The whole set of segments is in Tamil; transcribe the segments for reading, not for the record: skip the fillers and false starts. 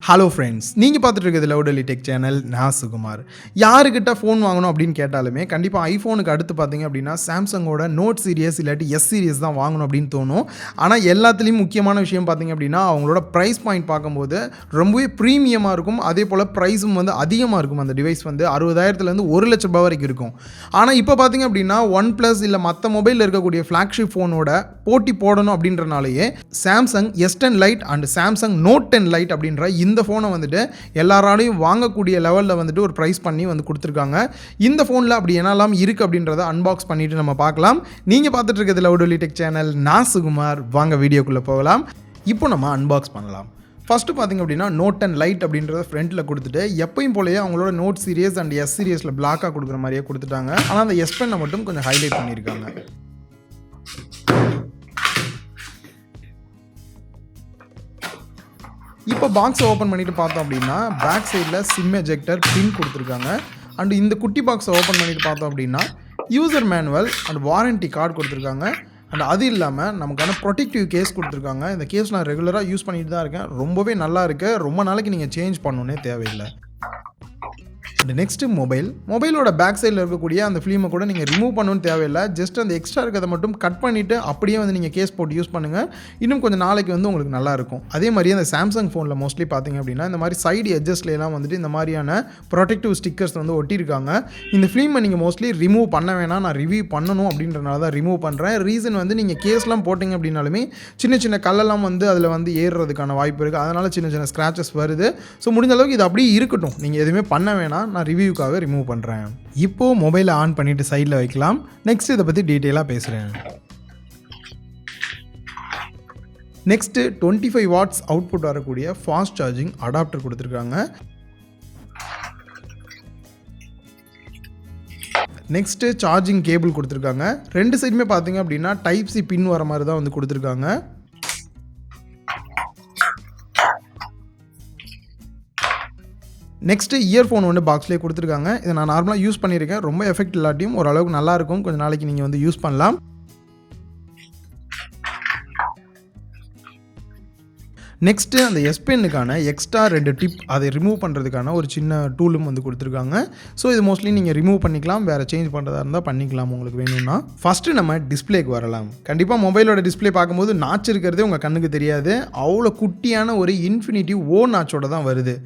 ஹலோ ஃப்ரெண்ட்ஸ், நீங்கள் பார்த்துட்டு இருக்கிறது லவுடலி டெக் சேனல். நான் சுகுமார். யாருக்கிட்ட ஃபோன் வாங்கணும் அப்படின்னு கேட்டாலுமே கண்டிப்பாக ஐஃபோனுக்கு அடுத்து பார்த்தீங்க அப்படின்னா சாம்சங்கோட நோட் சீரியஸ் இல்லாட்டி எஸ் சீரியஸ் தான் வாங்கணும் அப்படின்னு தோணும். ஆனால் எல்லாத்துலேயும் முக்கியமான விஷயம் பார்த்தீங்க அப்படின்னா அவங்களோட ப்ரைஸ் பாயிண்ட் பார்க்கும்போது ரொம்பவே ப்ரீமியமாக இருக்கும். அதே போல் ப்ரைஸும் வந்து அதிகமாக இருக்கும். அந்த டிவைஸ் வந்து 60,000 ₹1,00,000 வரைக்கும் இருக்கும். ஆனால் இப்போ பார்த்தீங்க அப்படின்னா ஒன் ப்ளஸ் இல்லை மற்ற மொபைலில் இருக்கக்கூடிய ஃப்ளாக்ஷிப் ஃபோனோட போட்டி போடணும் அப்படின்றனாலேயே Samsung S10 Lite and Samsung note 10 Lite அப்படின்ற இந்த ஃபோனை வந்துட்டு எல்லாராலையும் வாங்கக்கூடிய லெவலில் வந்துட்டு ஒரு ப்ரைஸ் பண்ணி வந்து கொடுத்துருக்காங்க. இந்த ஃபோனில் அப்படி என்னெல்லாம் இருக்குது அப்படின்றத அன்பாக்ஸ் பண்ணிவிட்டு நம்ம பார்க்கலாம். நீங்கள் பார்த்துட்டு இருக்கிறது லவுடலி டெக் சேனல். நான் சுகுமார். வாங்க வீடியோக்குள்ளே போகலாம். இப்போ நம்ம அன்பாக்ஸ் பண்ணலாம். ஃபஸ்ட்டு பார்த்திங்க அப்படின்னா நோட் 10 Lite அப்படின்றத ஃப்ரண்ட்டில் கொடுத்துட்டு எப்பயும் போலயே அவங்களோட நோட் சீரியஸ் அண்ட் எஸ் சீரியஸில் பிளாக்காக கொடுக்குற மாதிரியே கொடுத்துட்டாங்க. ஆனால் அந்த S Pen மட்டும் கொஞ்சம் ஹைலைட் பண்ணியிருக்காங்க. இப்போ பாக்ஸை ஓப்பன் பண்ணிவிட்டு பார்த்தோம் அப்படின்னா பேக் சைடில் சிம் எஜெக்டர் பின் கொடுத்துருக்காங்க. அண்ட் இந்த குட்டி பாக்ஸை ஓப்பன் பண்ணிவிட்டு பார்த்தோம் அப்படின்னா user manual and warranty card கொடுத்துருக்காங்க. அண்ட் அது இல்லாமல் நமக்கான ப்ரொடெக்டிவ் கேஸ் கொடுத்துருக்காங்க. இந்த கேஸ் நான் ரெகுலராக யூஸ் பண்ணிட்டு தான் இருக்கேன். ரொம்பவே நல்லா இருக்குது. ரொம்ப நாளைக்கு நீங்கள் சேஞ்ச் பண்ணணுன்னே தேவையில்லை. அண்ட் நெக்ஸ்ட்டு மொபைலோட பேக் சைடில் இருக்கக்கூடிய அந்த ஃபிலிமை கூட நீங்கள் ரிமூவ் பண்ணணும்னு தேவையில்லை. ஜஸ்ட் அந்த எக்ஸ்ட்ரா இருக்கிறத மட்டும் கட் பண்ணிவிட்டு அப்படியே வந்து நீங்கள் கேஸ் போட்டு யூஸ் பண்ணுங்கள். இன்னும் கொஞ்சம் நாளைக்கு வந்து உங்களுக்கு நல்லாயிருக்கும். அதே மாதிரி அந்த சாம்சங் ஃபோனில் மோஸ்ட்லி பார்த்தீங்க அப்படின்னா இந்த மாதிரி சைடு எட்ஜஸ்ட்லாம் வந்துட்டு இந்த மாதிரியான ப்ரொடெக்டிவ் ஸ்டிக்கர்ஸ் வந்து ஒட்டியிருக்காங்க. இந்த ஃபிலிமை நீங்கள் மோஸ்ட்லி ரிமூவ் பண்ண வேணாம், நான் ரிவ்யூ பண்ணணும் அப்படின்றனால தான் ரிமூவ் பண்ணுறேன். ரீசன் வந்து நீங்கள் கேஸ்லாம் போட்டிங்க அப்படின்னாலுமே சின்ன சின்ன கல்லெல்லாம் வந்து அதில் வந்து ஏறுறதுக்கான வாய்ப்பு இருக்குது. அதனால் சின்ன சின்ன ஸ்க்ராச்சஸ் வருது. ஸோ முடிஞ்ச அளவுக்கு இது அப்படியே இருக்கட்டும். நீங்கள் எதுவுமே பண்ண வேணாம். நான் ரிவ்யூக்காக ரிமூவ் பண்ணுறேன். இப்போது மொபைலை ஆன் பண்ணிவிட்டு சைடில் வைக்கலாம். நெக்ஸ்ட் இதை பற்றி டீட்டெயிலாக பேசுகிறேன். நெக்ஸ்ட்டு 25 வாட்ஸ் அவுட்புட் வரக்கூடிய ஃபாஸ்ட் சார்ஜிங் அடாப்டர் கொடுத்துருக்காங்க. நெக்ஸ்ட்டு சார்ஜிங் கேபிள் கொடுத்துருக்காங்க. ரெண்டு சைடுமே பார்த்தீங்க அப்படின்னா டைப் சி பின் வர மாதிரி தான் வந்து கொடுத்துருக்காங்க. நெக்ஸ்ட்டு இயர்ஃபோன் வந்து பாக்ஸ்லேயே கொடுத்துருக்காங்க. இதை நான் நார்மலாக யூஸ் பண்ணியிருக்கேன். ரொம்ப எஃபெக்ட் இல்லாட்டியும் ஓரளவுக்கு நல்லாயிருக்கும். கொஞ்சம் நாளைக்கு நீங்கள் வந்து யூஸ் பண்ணலாம். நெக்ஸ்ட்டு அந்த S Penனுக்கான எக்ஸ்ட்ரா 2 டிப் அதை ரிமூவ் பண்ணுறதுக்கான ஒரு சின்ன டூலும் வந்து கொடுத்துருக்காங்க. ஸோ இது மோஸ்ட்லி நீங்கள் ரிமூவ் பண்ணிக்கலாம். வேறு சேஞ்ச் பண்ணுறதா இருந்தால் பண்ணிக்கலாம் உங்களுக்கு வேணும்னா. ஃபஸ்ட்டு நம்ம டிஸ்பிளேக்கு வரலாம். கண்டிப்பாக மொபைலோட டிஸ்பிளே பார்க்கும்போது நாச் இருக்கிறதே உங்கள் கண்ணுக்கு தெரியாது. அவ்வளோ குட்டியான ஒரு இன்ஃபினிட்டி O நாச்சோட தான் வருது.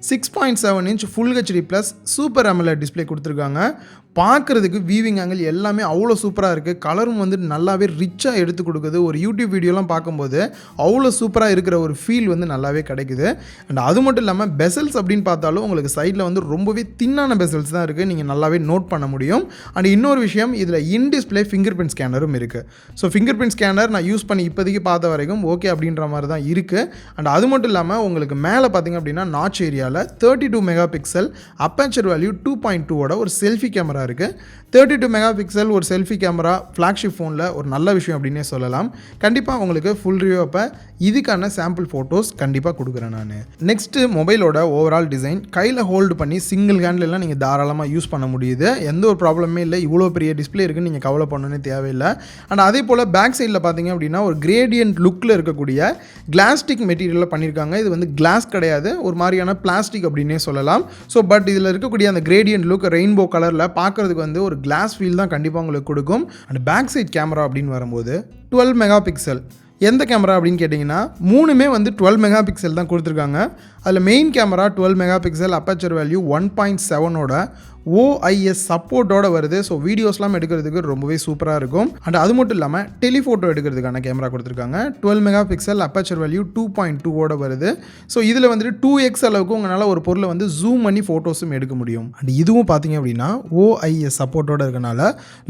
6.7 inch full HD plus super AMOLED display கொடுத்துருக்காங்க. பார்க்குறதுக்கு வியூவிங் ஆங்கிள் எல்லாமே அவ்வளோ சூப்பராக இருக்குது. கலரும் வந்து நல்லாவே ரிச்சாக எடுத்து கொடுக்குது. ஒரு யூடியூப் வீடியோலாம் பார்க்கும்போது அவ்வளோ சூப்பராக இருக்கிற ஒரு ஃபீல் வந்து நல்லாவே கிடைக்குது. அண்ட் அது மட்டும் இல்லாமல் பெசல்ஸ் அப்படின்னு பார்த்தாலும் உங்களுக்கு சைடில் வந்து ரொம்பவே தின்னான பெசல்ஸ் தான் இருக்குது. நீங்கள் நல்லாவே நோட் பண்ண முடியும். அண்ட் இன்னொரு விஷயம், இதில் இன் டிஸ்பிளே ஃபிங்கர் பிரிண்ட் ஸ்கேனரும் இருக்குது. ஸோ ஃபிங்கர் பிரிண்ட் ஸ்கேனர் நான் யூஸ் பண்ணி இப்போதைக்கு பார்த்த வரைக்கும் ஓகே அப்படின்ற மாதிரி தான் இருக்குது. அண்ட் அது மட்டும் இல்லாமல் உங்களுக்கு மேலே பார்த்திங்க அப்படின்னா நாச் ஏரியாவில் 32 மெகா பிக்சல் அப்பேச்சர் வேல்யூ 2.2 ஒரு செல்ஃபி கேமரா இருக்குது. 32 மெகா பிக்சல் ஒரு செல்ஃபி கேமரா ஃப்ளாக்ஷிப் ஃபோனில் ஒரு நல்ல விஷயம் அப்படின்னே சொல்லலாம். கண்டிப்பாக உங்களுக்கு ஃபுல் ரிவ்யூ அப்போ இதுக்கான சாம்பிள் ஃபோட்டோஸ் கண்டிப்பாக கொடுக்குறேன் நான். நெக்ஸ்ட்டு மொபைலோட ஓவரால் டிசைன் கையில் ஹோல்டு பண்ணி சிங்கிள் ஹேண்ட்லாம் நீங்கள் தாராளமாக யூஸ் பண்ண முடியுது. எந்த ஒரு ப்ராப்ளமே இல்லை. இவ்வளோ பெரிய டிஸ்பிளே இருக்குன்னு நீங்கள் கவலை பண்ணணுன்னே தேவையில்லை. அண்ட் அதே போல் பேக் சைடில் பார்த்தீங்க அப்படின்னா ஒரு கிரேடியன்ட் லுக்கில் இருக்கக்கூடிய கிளாஸ்டிக் மெட்டீரியலில் பண்ணியிருக்காங்க. இது வந்து கிளாஸ் கிடையாது, ஒரு மாதிரியான பிளாஸ்டிக் அப்படின்னே சொல்லலாம். ஸோ பட் இதில் இருக்கக்கூடிய அந்த கிரேடியன்ட் லுக் ரெயின்போ கலரில் பார்க்குறதுக்கு வந்து ஒரு கிளாஸ் ஃபீல் தான் கண்டிப்பாக உங்களுக்கு கொடுக்கும். அண்ட் பேக் சைட் கேமரா அப்படின்னு வரும்போது 12 மெகா பிக்சல். எந்த கேமரா அப்படின்னு கேட்டிங்கன்னா மூணுமே வந்து 12 மெகா பிக்சல் தான் கொடுத்துருக்காங்க. அதில் main camera 12 mega pixel aperture value 1.7 OIS சப்போர்ட்டோடு வருது. ஸோ வீடியோஸ்லாம் எடுக்கிறதுக்கு ரொம்பவே சூப்பராக இருக்கும். அண்ட் அது மட்டும் இல்லாமல் டெலிஃபோட்டோ எடுக்கிறதுக்கான கேமரா கொடுத்துருக்காங்க. 12 மெகா பிக்சல் அப்பேச்சர் வேல்யூ 2.2 வருது. ஸோ இதில் வந்துட்டு 2x அளவுக்கு உங்களால் ஒரு பொருளை வந்து ஜூம் பண்ணி ஃபோட்டோஸும் எடுக்க முடியும். அண்ட் இதுவும் பார்த்தீங்க அப்படின்னா OIS சப்போர்ட்டோடு இருக்கனால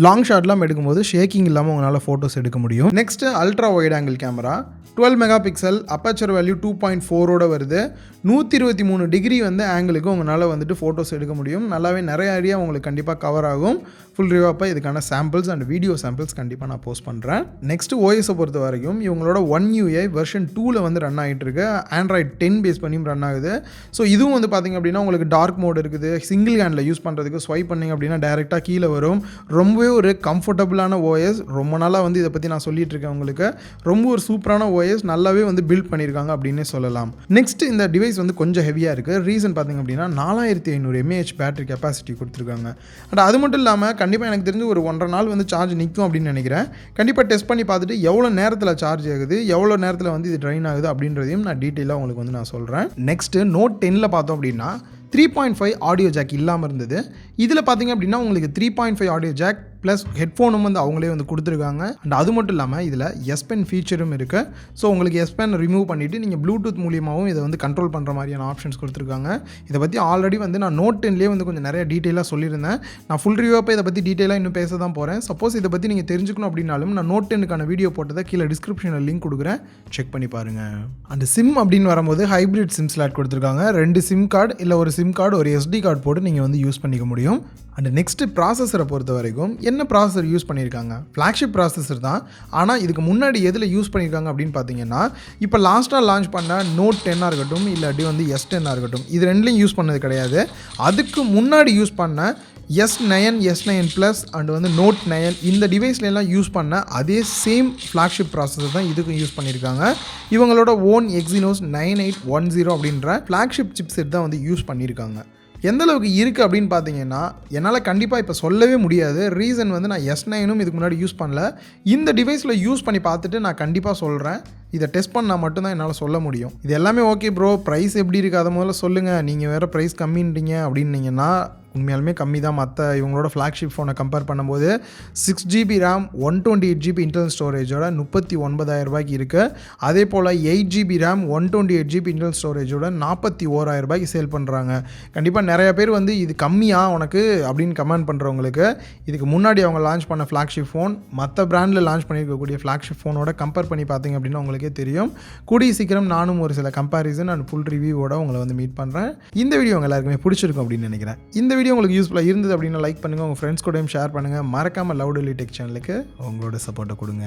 லாங் ஷாட்லாம் எடுக்கும்போது ஷேக்கிங் இல்லாமல் உங்களால் ஃபோட்டோஸ் எடுக்க முடியும். Next ultra wide angle camera 12 mega pixel aperture value 2.4 வருது. 123 டிகிரி வந்து ஆங்கிளுக்கு உங்களால் வந்துட்டு ஃபோட்டோஸ் எடுக்க முடியும். நல்லாவே நிறைய நிறைய ஐடியா உங்களுக்கு கண்டிப்பாக கவர் ஆகும். ஃபுல் ரிவ்யூ அப்போ இதுக்கான சாம்பிள்ஸ் அண்ட் வீடியோ சாம்பிள்ஸ் கண்டிப்பாக நான் போஸ்ட் பண்ணுறேன். நெக்ஸ்ட் ஓஎஸை பொறுத்த வரைக்கும் இவங்களோட 1 UI வெர்ஷன் 2ல் வந்து ரன் ஆகிட்டு இருக்கு. ஆண்ட்ராய்ட் 10 பேஸ் பண்ணியும் ரன் ஆகுது. ஸோ இதுவும் வந்து பார்த்திங்க அப்படின்னா உங்களுக்கு டார்க் மோட் இருக்குது. சிங்கிள் ஹேண்டில் யூஸ் பண்ணுறதுக்கு ஸ்வைப் பண்ணிங்க அப்படின்னா டேரெக்டாக கீழே வரும். ரொம்பவே ஒரு கம்ஃபர்டபுளான ஓஎஸ். ரொம்ப நாளாக வந்து இதை பற்றி நான் சொல்லிட்டு இருக்கேன் உங்களுக்கு. ரொம்ப ஒரு சூப்பரான ஓஎஸ், நல்லாவே வந்து பில்ட் பண்ணியிருக்காங்க அப்படின்னே சொல்லலாம். நெக்ஸ்ட் இந்த டிவைஸ் வந்து கொஞ்சம் ஹெவியாக இருக்குது. ரீசன் பார்த்திங்க அப்படின்னா 4500 mAh பேட்டரி கெப்பாசிட்டி கொடுத்துருக்காங்க. அண்ட் அது மட்டும் இல்லாமல் கண்டிப்பாக எனக்கு தெரிஞ்சு ஒரு 1.5 நாள் வந்து சார்ஜ் நிற்கும் அப்படின்னு நினைக்கிறேன். கண்டிப்பாக டெஸ்ட் பண்ணி பார்த்துட்டு எவ்வளோ நேரத்தில் சார்ஜ் ஆகுது, எவ்வளோ நேரத்தில் வந்து இது ட்ரைன் ஆகுது அப்படின்றதையும் நான் டீட்டெயிலாக உங்களுக்கு வந்து நான் சொல்கிறேன். நெக்ஸ்ட்டு Note 10ல் பார்த்தோம் அப்படின்னா 3.5 ஆடியோ ஜாக் இல்லாமல் இருந்தது. இதில் பார்த்திங்க அப்படின்னா உங்களுக்கு 3.5 ஆடியோ ஜாக் ப்ளஸ் ஹெட்ஃபோனும் வந்து அவங்களே வந்து கொடுத்துருக்காங்க. அண்ட் அது மட்டும் இல்லாமல் இதில் S Pen ஃபீச்சரும் இருக்குது. ஸோ உங்களுக்கு S Pen ரிமூவ் பண்ணிவிட்டு நீங்கள் ப்ளூடூத் மூலியமாகவும் இதை வந்து கண்ட்ரோல் பண்ணுற மாதிரியான ஆப்ஷன்ஸ் கொடுத்துருக்காங்க. இதை பற்றி ஆல்ரெடி வந்து நான் Note 10லேயே வந்து கொஞ்சம் நிறைய டீட்டெயிலாக சொல்லியிருந்தேன். நான் ஃபுல் ரிவ்யூ அப்போ இதை பற்றி டீட்டெயிலாக இன்னும் பேச தான் போகிறேன். சப்போஸ் இதை பற்றி நீங்கள் தெரிஞ்சுக்கணும் அப்படின்னாலும் நான் Note 10க்கான வீடியோ போட்டதை கீழே டிஸ்கிரிப்ஷனில் லிங்க் கொடுக்குறேன், செக் பண்ணி பாருங்கள். அண்ட் சிம் அப்படின்னு வரும்போது ஹைப்ரிட் சிம் ஸ்லாட் கொடுத்துருக்காங்க. 2 சிம் கார்டு இல்லை ஒரு சிம் கார்டு ஒரு SD கார்டு போட்டு நீங்கள் வந்து யூஸ் பண்ணிக்க முடியும். அண்ட் நெக்ஸ்ட்டு ப்ராசஸரை பொறுத்த வரைக்கும் என்ன ப்ராசஸர் யூஸ் பண்ணியிருக்காங்க? ஃப்ளாக்ஷிப் ப்ராசஸர் தான். ஆனால் இதுக்கு முன்னாடி எதில் யூஸ் பண்ணியிருக்காங்க அப்படின்னு பார்த்தீங்கன்னா, இப்போ லாஸ்ட்டாக லான்ச் பண்ண Note 10 இருக்கட்டும் இல்லாட்டி வந்து S10 இருக்கட்டும், இது ரெண்டுலையும் யூஸ் பண்ணது கிடையாது. அதுக்கு முன்னாடி யூஸ் பண்ண S9, S9 ப்ளஸ் அண்ட் வந்து Note 9 இந்த டிவைஸ்லாம் யூஸ் பண்ண அதே சேம் ஃப்ளாக்ஷிப் ப்ராசஸர் தான் இதுக்கும் யூஸ் பண்ணியிருக்காங்க. இவங்களோட ஓன் Exynos 9810 அப்படின்ற ஃப்ளாக்ஷிப் சிப்செட் தான் வந்து யூஸ் பண்ணியிருக்காங்க. எந்த அளவுக்கு இருக்குது அப்படின்னு பார்த்தீங்கன்னா, என்னால் கண்டிப்பாக இப்போ சொல்லவே முடியாது. ரீசன் வந்து நான் S9ம் இதுக்கு முன்னாடி யூஸ் பண்ணல. இந்த டிவைஸில் யூஸ் பண்ணி பார்த்துட்டு நான் கண்டிப்பாக சொல்கிறேன். இதை டெஸ்ட் பண்ணால் மட்டும்தான் என்னால் சொல்ல முடியும். இது எல்லாமே ஓகே ப்ரோ, ப்ரைஸ் எப்படி இருக்குது அதை முதல்ல சொல்லுங்கள். நீங்கள் வேறு ப்ரைஸ் கம்மின்றீங்க அப்படின்னீங்கன்னா உண்மையாலுமே கம்மி தான். மற்ற இவங்களோட ஃப்ளாக்ஷிப் ஃபோனை கம்பேர் பண்ணும்போது 6GB RAM 128GB இன்டர்னல் ஸ்டோரேஜோட 39,000 ரூபாய்க்கு இருக்குது. அதே போல் 8GB RAM 128GB இன்டர்னல் ஸ்டோரேஜோட 41,000 ரூபாய்க்கு சேல் பண்ணுறாங்க. கண்டிப்பாக நிறைய பேர் வந்து இது கம்மியாக உனக்கு அப்படின்னு கமெண்ட் பண்ணுறவங்களுக்கு இதுக்கு முன்னாடி அவங்க லான்ச் பண்ண ஃப்ளாக்ஷிப் ஃபோன் மற்ற பிராண்டில் லான்ச் பண்ணியிருக்கக்கூடிய ஃப்ளாக்ஷிப் ஃபோனோட கம்பேர் பண்ணி பார்த்தீங்க அப்படின்னா உங்களுக்கே தெரியும். கூடிய சீக்கிரம் நானும் ஒரு சில கம்பேரிசன் அண்ட் ஃபுல் ரிவ்யூவோட உங்களை வந்து மீட் பண்ணுறேன். இந்த வீடியோ உங்கள் எல்லாருக்குமே பிடிச்சிருக்கும் அப்படின்னு நினைக்கிறேன். இந்த வீடியோ உங்களுக்கு யூஸ்ஃபுல்லாக இருந்தது அப்படின்னா லைக் பண்ணுங்கள், உங்கள் ஃப்ரெண்ட்ஸ் கூடயும் ஷேர் பண்ணுங்கள். மறக்காமல் லவுட் டெக் சேனலுக்கு உங்களோட சப்போர்ட்டை கொடுங்க.